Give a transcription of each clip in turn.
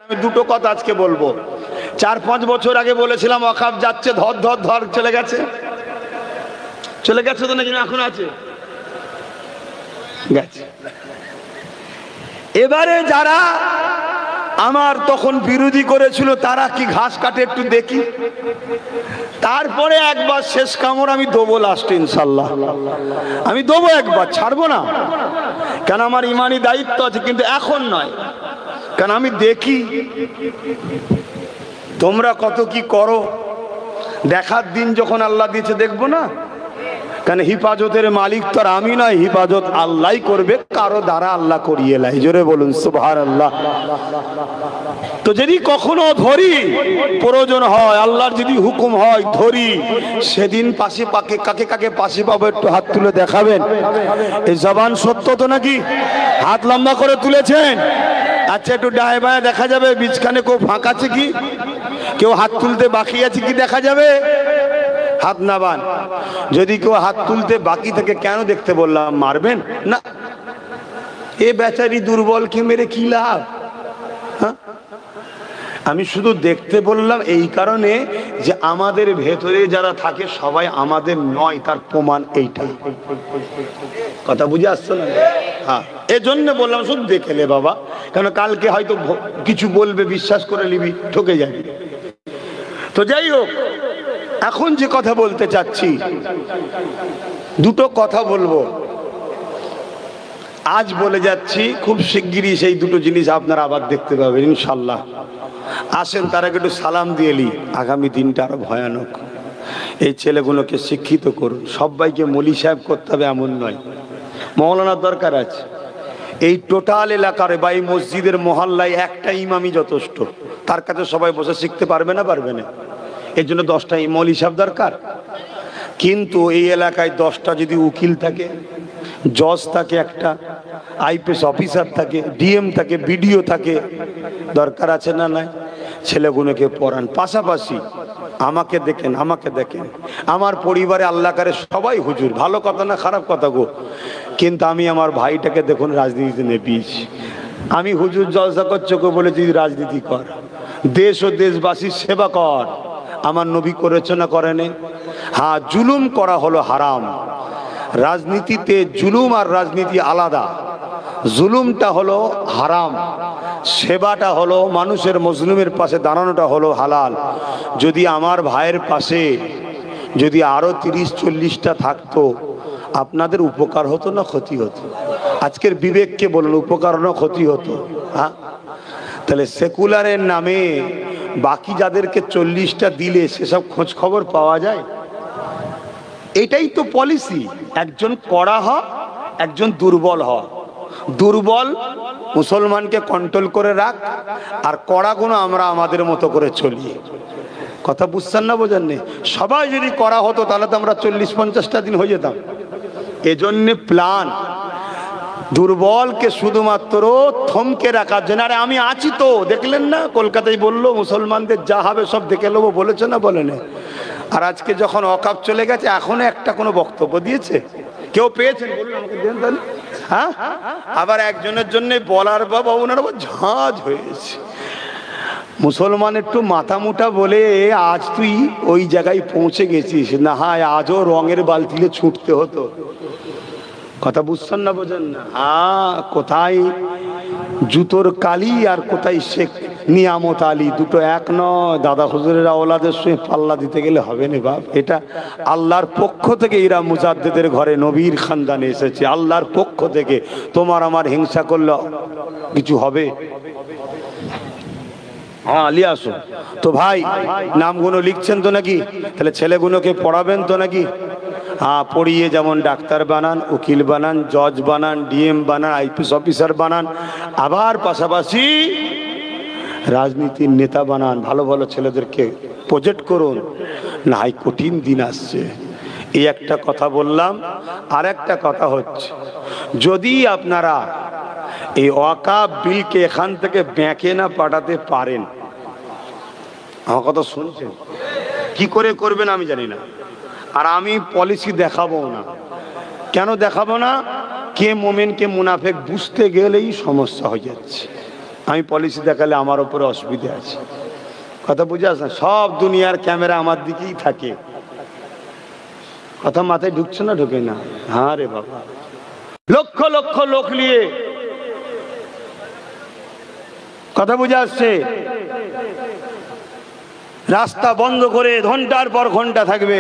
আমি দুটো কথা আজকে বলবো। 4-5 বছর আগে বলেছিলাম ওয়াকফ যাচ্ছে, ধর ধর ধর চলে গেছে, চলে গেছে তো নাকি এখন আছে, গেছে। এবারে যারা আমার তখন বিরোধী করেছিল তারা কি ঘাস কাটে একটু দেখি, তারপরে একবার শেষ কামড় আমি দেবো লাস্ট, ইনশাল্লাহ আমি দেবো, একবার ছাড়বো না, কেন আমার ইমানি দায়িত্ব আছে, কিন্তু এখন নয়, কেন আমি দেখি তোমরা কত কি করো, দেখার দিন যখন আল্লাহ দিয়েছে দেখবো না, কেন হিফাজতের মালিক তো আর আমি নয়, হিফাজত আল্লাহই করবে, কারো দ্বারা আল্লাহ করিয়ে লাই, জোরে বলুন সুবহানাল্লাহ। তো যদি কখনো ধরি, প্রয়োজন হয় আল্লাহর যদি হুকুম হয় ধরি, সেদিন পাশে পাকে কাকে কাকে পাশে পাবো একটু হাত তুলে দেখাবেন। এই জবান সত্য তো নাকি? হাত লম্বা করে তুলেছেন? আচ্ছা একটু ডায়ে বায়ে দেখা যাবে, বীজখানে কেউ ফাঁকা আছে কি, কেউ হাত তুলতে বাকি আছে কি দেখা যাবে? হাত নাবান। যদি কেউ হাত তুলতে বাকি থাকে, কেন দেখতে বললাম, মারবেন না, এ বেচারি দুর্বলকে মেরে কি লাভ? আমি শুধু দেখতে বললাম এই কারণে যে আমাদের ভেতরে যারা থাকে সবাই আমাদের নয়, তার প্রমাণ এইটা। কথা বুঝে আসছো না? হ্যাঁ, এজন্য বললাম শুধু দেখে নে বাবা, কারণ কালকে হয়তো কিছু বলবে, বিশ্বাস করে নিবি, ঠকে যাবি। তো যাই হোক, এখন যে কথা বলতে চাচ্ছি, দুটো কথা বলবো, আজ বলে যাচ্ছি, খুব শিগগিরই সেই দুটো জিনিস আপনারা আবার দেখতে পাবেন ইনশাল্লাহ। আসেন তার আগে একটু সালাম দিয়ে নি, আগামী দিনটা আরো ভয়ানক। এই ছেলেগুলোকে শিক্ষিত করুন, সবাইকে মলি সাহেব করতে হবে এমন নয়, মৌলানার দরকার আছে। এই টোটাল এলাকার বা এই মসজিদের মহল্লায় একটা ইমামই যথেষ্ট, তার কাছে সবাই বসে শিখতে পারবে না, পারবে না, এর জন্য 10টা মৌলী সাহেব দরকার। কিন্তু এই এলাকায় 10টা যদি উকিল থাকে, জজ থাকে, একটা আইপিএস অফিসার থাকে, ডিএম থাকে, বিডিও থাকে, দরকার আছে না নাই? ছেলেগুলোকে পড়ান, পাশাপাশি আমাকে দেখেন, আমাকে দেখেন, আমার পরিবারে আল্লাহকারে সবাই হুজুর, ভালো কথা না খারাপ কথা গো, কিন্তু আমি আমার ভাইটাকে দেখুন রাজনীতিতে নেপিয়েছি। আমি হুজুর জলসা করছো বলেছি রাজনীতি কর, দেশ ও দেশবাসীর সেবা কর, আমার নবী করেছে না করেনি? হ্যাঁ, জুলুম করা হলো হারাম, রাজনীতিতে জুলুম আর রাজনীতি আলাদা, জুলুমটা হলো হারাম, সেবাটা হলো মানুষের মজলুমের পাশে দাঁড়ানোটা হলো হালাল। যদি আমার ভাইয়ের পাশে যদি আরো 30-40টা থাকতো, আপনাদের উপকার হতো না ক্ষতি হতো? আজকের বিবেককে বলুন, উপকার না ক্ষতি হতো? হ্যাঁ, তাহলে সেকুলারের নামে বাকি যাদেরকে 40টা দিলে সেসব খোঁজ খবর পাওয়া যায়? এটাই তো পলিসি, একজন কড়া হ, একজন দুর্বল হ, দুর্বল মুসলমানকে কন্ট্রোল করে রাখ, আর কড়াগুলো আমরা আমাদের মতো করে চলি। কথা বুঝছেন না বোঝেন না? সবাই যদি করা হতো তাহলে তো আমরা 40-50টা দিন হয়ে যেতাম। এজন্য প্ল্যান, দুর্বলকে শুধুমাত্র থমকে রাখার জন্য। আরে আমি আছি তো, দেখলেন না কলকাতায় বললো মুসলমানদের যা হবে সব দেখে নেবো, বলেছে না বলেন? আর আজকে যখন ওয়াকফ চলে গেছে, এখনো একটা কোনো বক্তব্য দিয়েছে কেউ পেয়েছেন? বলুন আমাকে দেন তাহলে। হ্যাঁ, আবার একজনের জন্য বলার বাবা ওনার আবার ঝাঁজ হয়েছে। মুসলমান একটু মাথা মুটা বলে আজ তুই ওই জায়গায় পৌঁছে গেছিস, না হয় আজও রঙের বালতিলে ছুটতে হতো। কথা বুঝছেন না বোঝেন না? হ্যাঁ, কোথায় জুতোর কালি আর কোথায় শেখ নিয়ামত আলী, দুটো এক নয়। দাদা হুজুরের আওলাদের সঙ্গে পাল্লা দিতে গেলে হবে না বাপ। এটা আল্লাহর পক্ষ থেকে, এরা মুজাদ্দিদের ঘরে নবীর খানদানে এসেছে, আল্লাহর পক্ষ থেকে। তোমার আমার হিংসা করলে কিছু হবে? হ্যাঁ, আলিয়া আসো তো ভাই, নামগুলো লিখছেন তো নাকি? তাহলে ছেলেগুলোকে পড়াবেন তো নাকি? হ্যাঁ, পড়িয়ে যেমন ডাক্তার বানান, উকিল বানান, জজ বানান, ডিএম বানান, আইপিএস অফিসার বানান, আবার পাশাপাশি রাজনীতির নেতা বানান। ভালো ভালো ছেলেদেরকে প্রজেক্ট করুন, না হয় কঠিন দিন আসছে। এই একটা কথা বললাম। আর একটা কথা হচ্ছে, যদি আপনারা এই ওয়াকফ বিলকে এখান থেকে ব্যাংকে না পাঠাতে পারেন, আমার কথা শুনছেন, কি করে করবেন আমি জানি না। আর আমি পলিসি দেখাবো না। কেন দেখাবো না? কে মোমেন কে মুনাফেক বুঝতে গেলেই সমস্যা হয়ে যাচ্ছে। আমি পলিসি দেখালে আমার উপরে অসুবিধা আছে। কথা বুঝে আসে না? সব দুনিয়ার ক্যামেরা আমার দিকেই থাকে। কথা মাথায় ঢুকছে না? ঢুকে না? হ্যাঁ রে বাবা, লক্ষ লক্ষ লোক নিয়ে কথা বুঝে আসছে, রাস্তা বন্ধ করে ঘন্টার পর ঘন্টা থাকবে,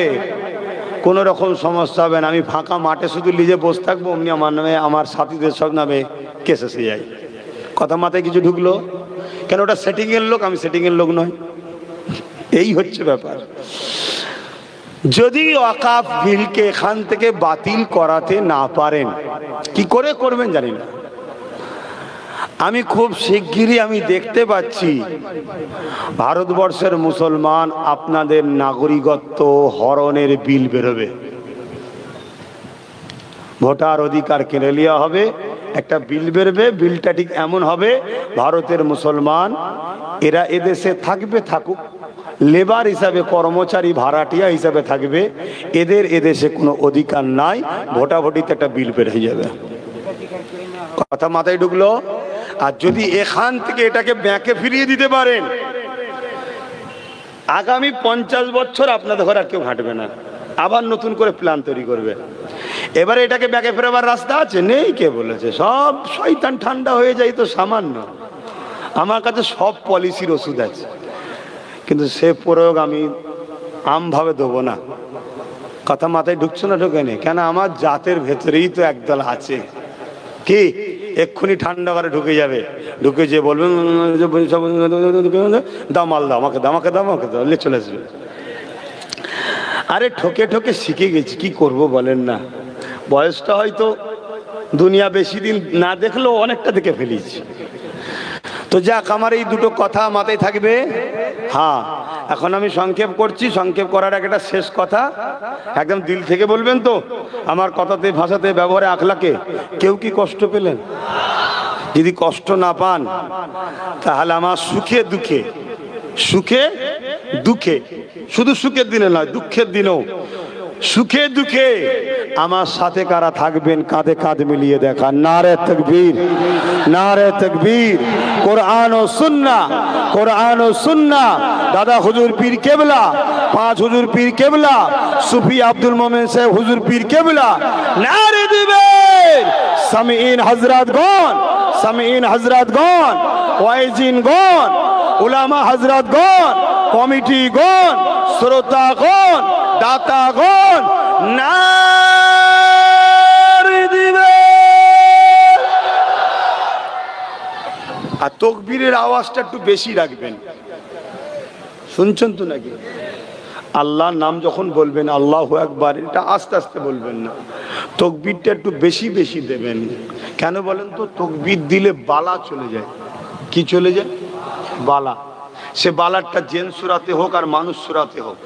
কোন রকম সমস্যা হবে না। আমি ফাঁকা মাঠে শুধু নিজে বসে থাকবো, অমনি আমার নামে আমার সাথীদের সব নামে কেস এসে যায়। কথা মাথায় কিছু ঢুকলো? কেন ওটা সেটিং এর লোক, আমি সেটিং এর লোক নয়। এই হচ্ছে ব্যাপার। যদি ওয়াকাফ বিলকে এখান থেকে বাতিল করাতে না পারেন, কি করে করবেন জানি না। আমি খুব শিগগিরই আমি দেখতে পাচ্ছি ভারতবর্ষের মুসলমান আপনাদের নাগরিকত্ব হরণের বিল বেরোবে, ভোটার অধিকার কেড়ে নেওয়া হবে, একটা বিল বেরোবে। বিলটা ঠিক এমন হবে, ভারতের মুসলমান এরা এদেশে থাকবে, থাকুক, লেবার হিসাবে, কর্মচারী ভাড়াটিয়া হিসাবে থাকবে, এদের এদেশে কোনো অধিকার নাই। ভোটাভুটিতে একটা বিল বের হয়ে যাবে। কথা মাথায় ঢুকলো? আর যদি এখান থেকে এটাকে ব্যাকে ফিরিয়ে দিতে পারেন, আগামী 50 বছর আপনাদের ঘরে আর কেউ ঘাঁটবে না, আবার নতুন করে প্ল্যান তৈরি করবে। এবারে এটাকে ব্যাকে ফেরাবার রাস্তা আছে? নেই। কে বলেছে? সব শয়তান ঠান্ডা হয়ে যায় তো সামান্য। আমার কাছে সব পলিসির ওষুধ আছে, কিন্তু সে প্রয়োগ আমি আমভাবে দেবো না। কথা মাথায় ঢুকছে না? ঢোকেনি? কেন? আমার জাতের ভেতরেই তো একদল আছে কি এক্ষুনি ঠান্ডা করে ঢুকে যাবে, ঢুকে যে বলবেন দামাল দাও, আমাকে দাও, আমাকে দাও, আমাকে দাও, চলে আসবে। আরে ঠকে ঠকে শিখে গেছি, কি করব বলেন না। বয়সটা হয়তো দুনিয়া বেশি দিন না দেখলেও অনেকটা দেখে ফেলেছি। তো যাক, আমার এই দুটো কথা মাথায় থাকবে। হ্যাঁ, এখন আমি সংক্ষেপ করছি। সংক্ষেপ করার আগে একটা শেষ কথা, একদম দিল থেকে বলবেন তো? আমার কথাতে, ভাষাতে, ব্যবহারে, আখলাকে কেউ কি কষ্ট পেলেন? যদি কষ্ট না পান, তাহলে আমার সুখে দুঃখে, সুখে দুঃখে, শুধু সুখের দিনে নয়, দুঃখের দিনেও, সুখে দুঃখে আমার সাথে কারা থাকবেন, কাঁধে কাঁধ মিলিয়ে দেখা। নারে তাকবীর, নারে তাকবীর। কোরআন ও সুন্নাহ, কোরআন ও সুন্নাহ। দাদা হুজুর পীর কেবলা, 5 হুজুর পীর কেবলা, সুফি আব্দুল মোমেন সাহেব হুজুর পীর কেবলা, নারে দিবেন। সামিঈন হযরতগণ, সামিঈন হযরতগণ, ওয়াইজিনগণ, উলামা হযরতগণ, কমিটিগণ, শ্রোতাগণ, দাতাগণ, নারে দিবেন। আর তাকবীরের আওয়াজটা একটু বেশি রাখবেন। শুনছেন তো নাকি? আল্লাহর নাম যখন বলবেন, আল্লাহু আকবার, এটা আস্তে আস্তে বলবেন না, তাকবীরটা একটু বেশি বেশি দেবেন। কেন বলেন তো? তাকবীর দিলে বালা চলে যায়। কি চলে যায়? বালা। সে বালারটা জেন সূরাতে হোক আর মানুষ সূরাতে হোক,